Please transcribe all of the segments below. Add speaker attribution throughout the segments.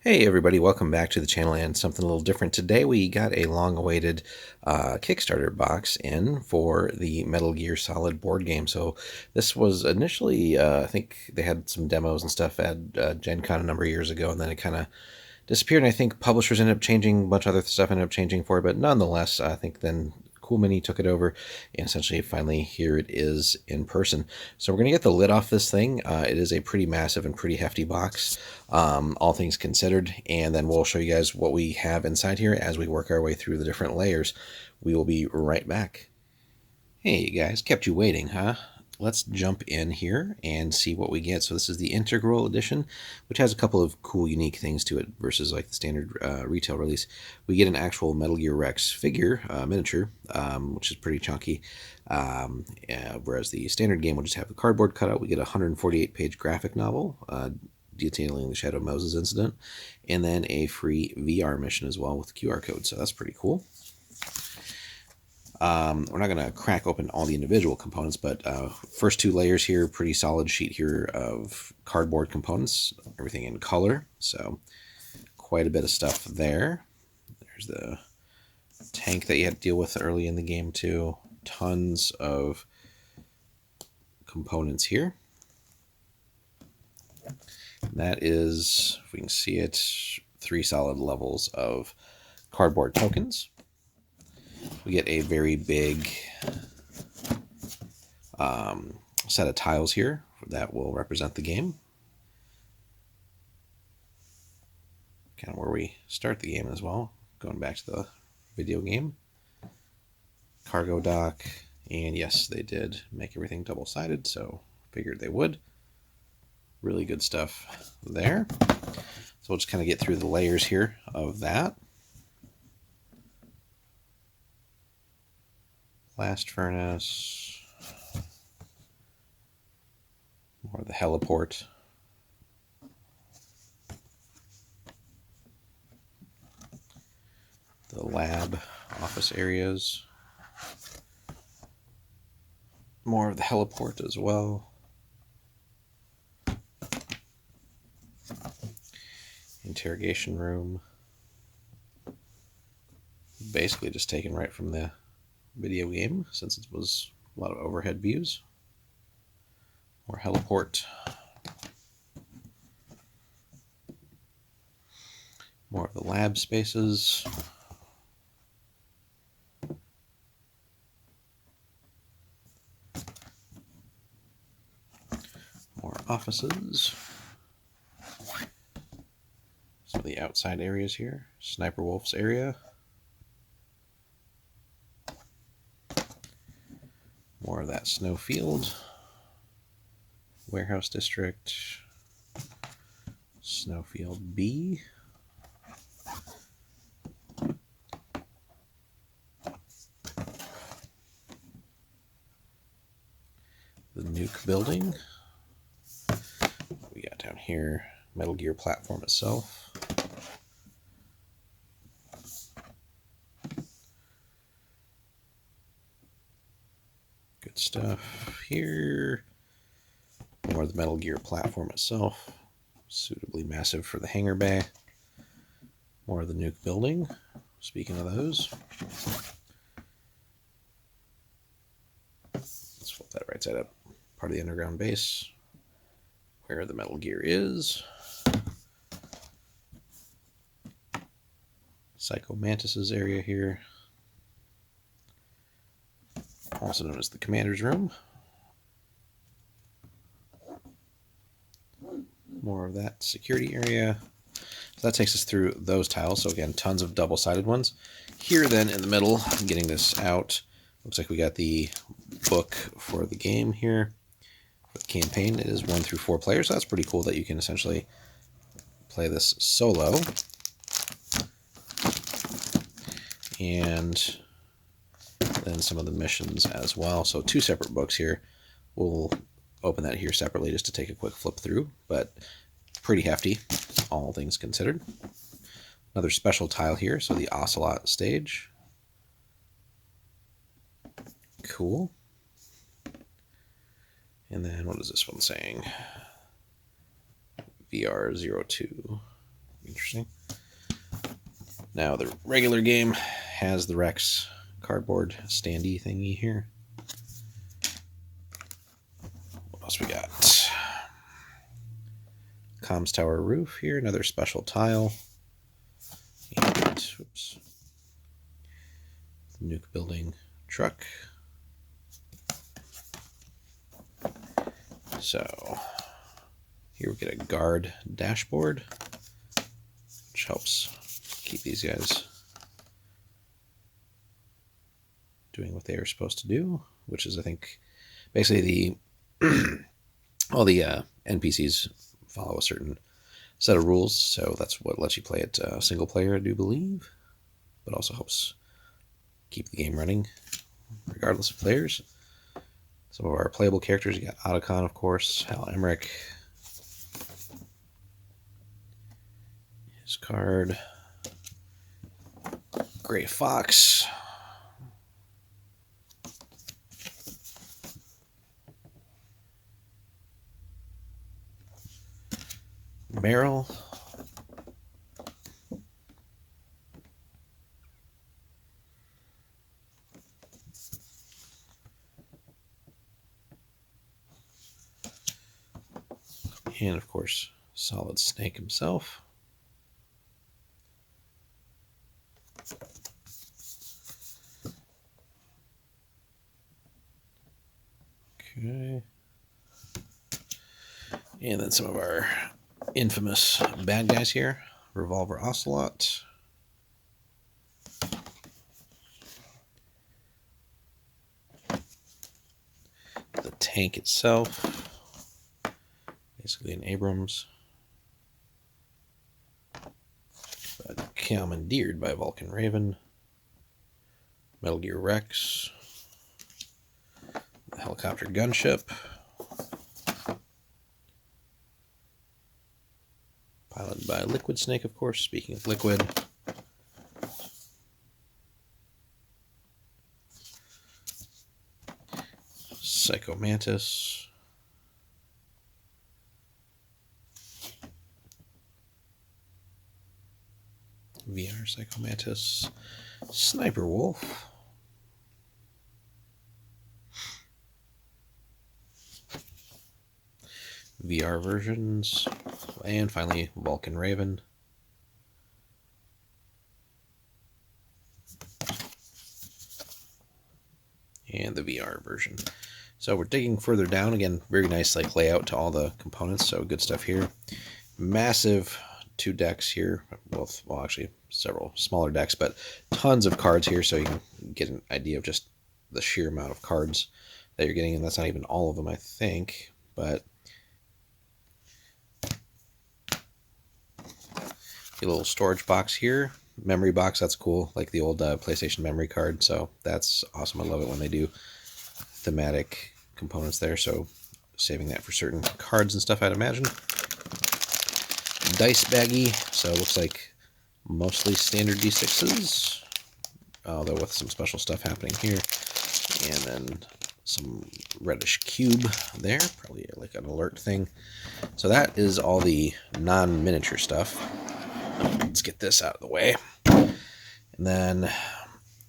Speaker 1: Hey everybody, welcome back to the channel and something a little different. Today we got a long-awaited Kickstarter box in for the Metal Gear Solid board game. So this was initially, I think they had some demos and stuff at Gen Con a number of years ago, and then it kind of disappeared. And I think publishers ended up changing, a bunch of other stuff ended up changing for it, but nonetheless, I think then Cool Mini took it over, and essentially finally here it is in person. So we're going to get the lid off this thing. It is a pretty massive and pretty hefty box, all things considered, and then we'll show you guys what we have inside here as we work our way through the different layers. We will be right back. Hey guys, kept you waiting, huh? Let's jump in here and see what we get. So this is the Integral Edition, which has a couple of cool, unique things to it versus like the standard retail release. We get an actual Metal Gear Rex figure, miniature, which is pretty chunky. Whereas the standard game will just have the cardboard cutout. We get a 148-page graphic novel detailing the Shadow Moses incident, and then a free VR mission as well with QR code. So that's pretty cool. We're not going to crack open all the individual components, but first two layers here, pretty solid sheet here of cardboard components, everything in color, so quite a bit of stuff there. There's the tank that you had to deal with early in the game too. Tons of components here. That is, if we can see it, 3 solid levels of cardboard tokens. We get a very big set of tiles here that will represent the game. Kind of where we start the game as well, going back to the video game. Cargo dock, and yes, they did make everything double-sided, so figured they would. Really good stuff there. So we'll just kind of get through the layers here of that. Blast furnace. More of the heliport. The lab office areas. More of the heliport as well. Interrogation room. Basically just taken right from the video game, since it was a lot of overhead views. More heliport. More of the lab spaces. More offices. Some of the outside areas here. Sniper Wolf's area. More of that snow field. Warehouse district. Snowfield B. The nuke building. We got down here, Metal Gear platform itself. Good stuff here. More of the Metal Gear platform itself, suitably massive for the hangar bay. More of the nuke building. Speaking of those, let's flip that right side up. Part of the underground base, where the Metal Gear is. Psycho Mantis's area here, also known as the commander's room. More of that security area. So that takes us through those tiles. So again, tons of double-sided ones. Here then in the middle, getting this out, looks like we got the book for the game here. For the campaign, it is 1 through 4 players, so that's pretty cool that you can essentially play this solo. And then some of the missions as well. So 2 separate books here. We'll open that here separately just to take a quick flip through, but pretty hefty, all things considered. Another special tile here, so the Ocelot stage. Cool. And then what is this one saying? VR02. Interesting. Now the regular game has the Rex cardboard standee thingy here. What else we got? Comms tower roof here, another special tile. And, oops. Nuke building truck. So here we get a guard dashboard, which helps keep these guys doing what they are supposed to do, which is, I think, basically all the NPCs follow a certain set of rules, so that's what lets you play it single player, I do believe, but also helps keep the game running regardless of players. Some of our playable characters, you got Otacon, of course, Hal Emmerich, his card, Gray Fox, Meryl, and of course Solid Snake himself. Okay. And then some of our infamous bad guys here. Revolver Ocelot. The tank itself. Basically an Abrams. But commandeered by Vulcan Raven. Metal Gear Rex. The helicopter gunship. Piloted by Liquid Snake, of course. Speaking of Liquid. Psycho Mantis. VR Psycho Mantis. Sniper Wolf. VR versions. And finally, Vulcan Raven. And the VR version. So we're digging further down. Again, very nice like layout to all the components. So good stuff here. Massive 2 decks here. Both, well, actually several smaller decks, but tons of cards here. So you can get an idea of just the sheer amount of cards that you're getting. And that's not even all of them, I think. But a little storage box here. Memory box, that's cool. Like the old PlayStation memory card. So that's awesome. I love it when they do thematic components there, so saving that for certain cards and stuff, I'd imagine. Dice baggie, so it looks like mostly standard D6s, although with some special stuff happening here. And then some reddish cube there, probably like an alert thing. So that is all the non-miniature stuff. Let's get this out of the way. And then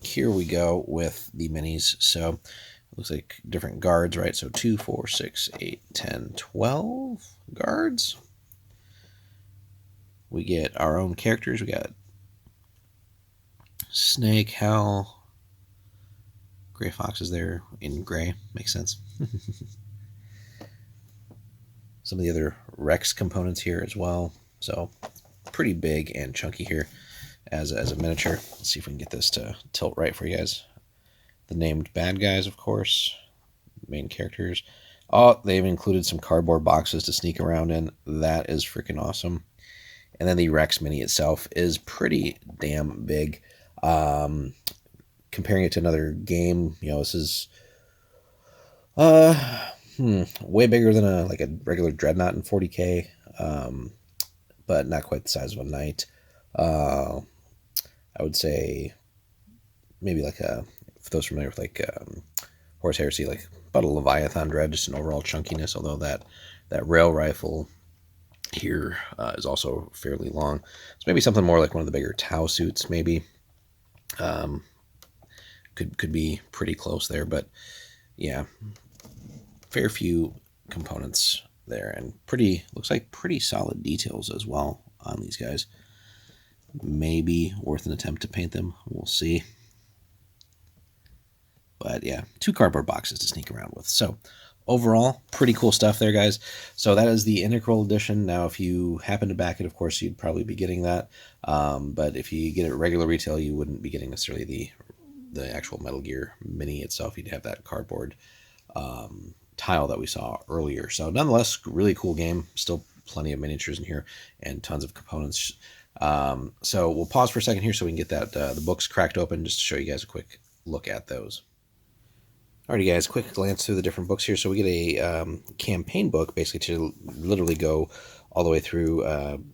Speaker 1: here we go with the minis. So looks like different guards, right? So 2, 4, 6, 8, 10, 12 guards. We get our own characters. We got Snake, Hal, Gray Fox is there in gray. Makes sense. Some of the other Rex components here as well. So pretty big and chunky here as a miniature. Let's see if we can get this to tilt right for you guys. The named bad guys, of course. Main characters. Oh, they've included some cardboard boxes to sneak around in. That is freaking awesome. And then the Rex mini itself is pretty damn big. Comparing it to another game, you know, this is way bigger than a regular Dreadnought in 40K, but not quite the size of a Knight. I would say maybe like for those familiar with Horus Heresy, like about a Leviathan Dread, just an overall chunkiness, although that rail rifle here is also fairly long. So maybe something more like one of the bigger Tau suits, maybe. Could be pretty close there, but yeah, fair few components there, and looks like pretty solid details as well on these guys. Maybe worth an attempt to paint them. We'll see. But yeah, 2 cardboard boxes to sneak around with. So overall, pretty cool stuff there, guys. So that is the Integral Edition. Now, if you happen to back it, of course, you'd probably be getting that. But if you get it at regular retail, you wouldn't be getting necessarily the actual Metal Gear Mini itself. You'd have that cardboard tile that we saw earlier. So nonetheless, really cool game. Still plenty of miniatures in here and tons of components. So we'll pause for a second here so we can get that the books cracked open just to show you guys a quick look at those. Alrighty, guys, quick glance through the different books here. So we get a campaign book, basically to literally go all the way through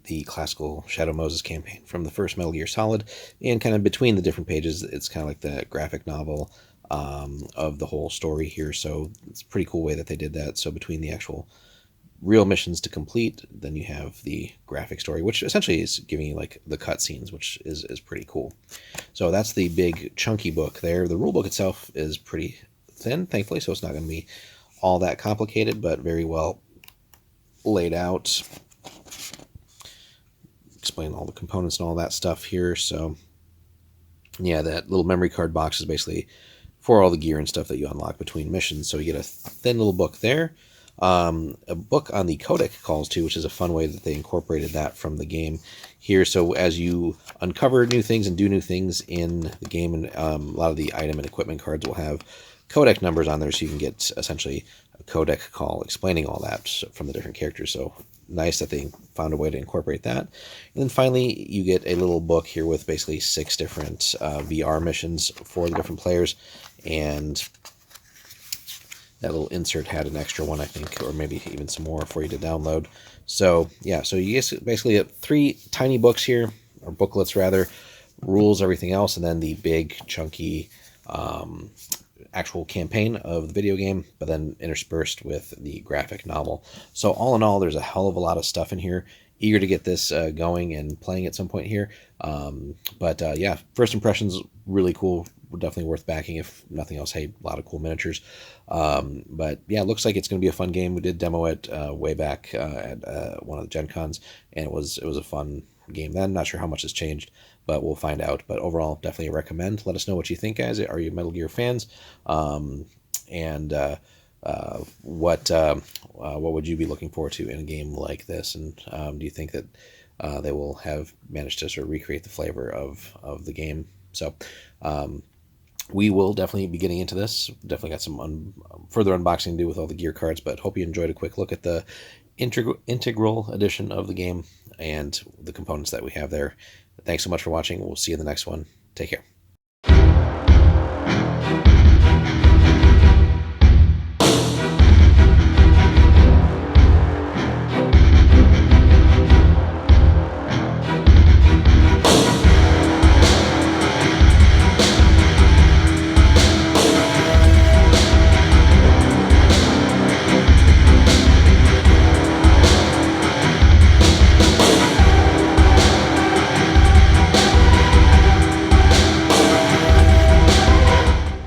Speaker 1: the classical Shadow Moses campaign from the first Metal Gear Solid, and kind of between the different pages, it's kind of like the graphic novel of the whole story here. So it's a pretty cool way that they did that. So between the actual real missions to complete, then you have the graphic story, which essentially is giving you like the cutscenes, which is pretty cool. So that's the big chunky book there. The rule book itself is pretty thin, thankfully, so it's not going to be all that complicated, but very well laid out. Explain all the components and all that stuff here. So yeah, that little memory card box is basically for all the gear and stuff that you unlock between missions. So you get a thin little book there. A book on the codec calls too, which is a fun way that they incorporated that from the game here. So as you uncover new things and do new things in the game, and a lot of the item and equipment cards will have codec numbers on there, so you can get essentially a codec call explaining all that from the different characters. So nice that they found a way to incorporate that. And then finally, you get a little book here with basically 6 different VR missions for the different players, and that little insert had an extra one, I think, or maybe even some more for you to download. So yeah, so you basically get 3 tiny books here, or booklets rather, rules, everything else, and then the big chunky actual campaign of the video game, but then interspersed with the graphic novel. So all in all, there's a hell of a lot of stuff in here. Eager to get this going and playing at some point here. Yeah, first impressions, really cool. Definitely worth backing if nothing else. Hey, a lot of cool miniatures. But yeah, it looks like it's going to be a fun game. We did demo it way back at one of the Gen Cons, and it was a fun game then. Not sure how much has changed, but we'll find out. But overall, definitely recommend. Let us know what you think, guys. Are you Metal Gear fans? What would you be looking forward to in a game like this? And do you think that they will have managed to sort of recreate the flavor of the game? So we will definitely be getting into this. Definitely got some further unboxing to do with all the gear cards, but hope you enjoyed a quick look at the integral edition of the game and the components that we have there. Thanks so much for watching. We'll see you in the next one. Take care.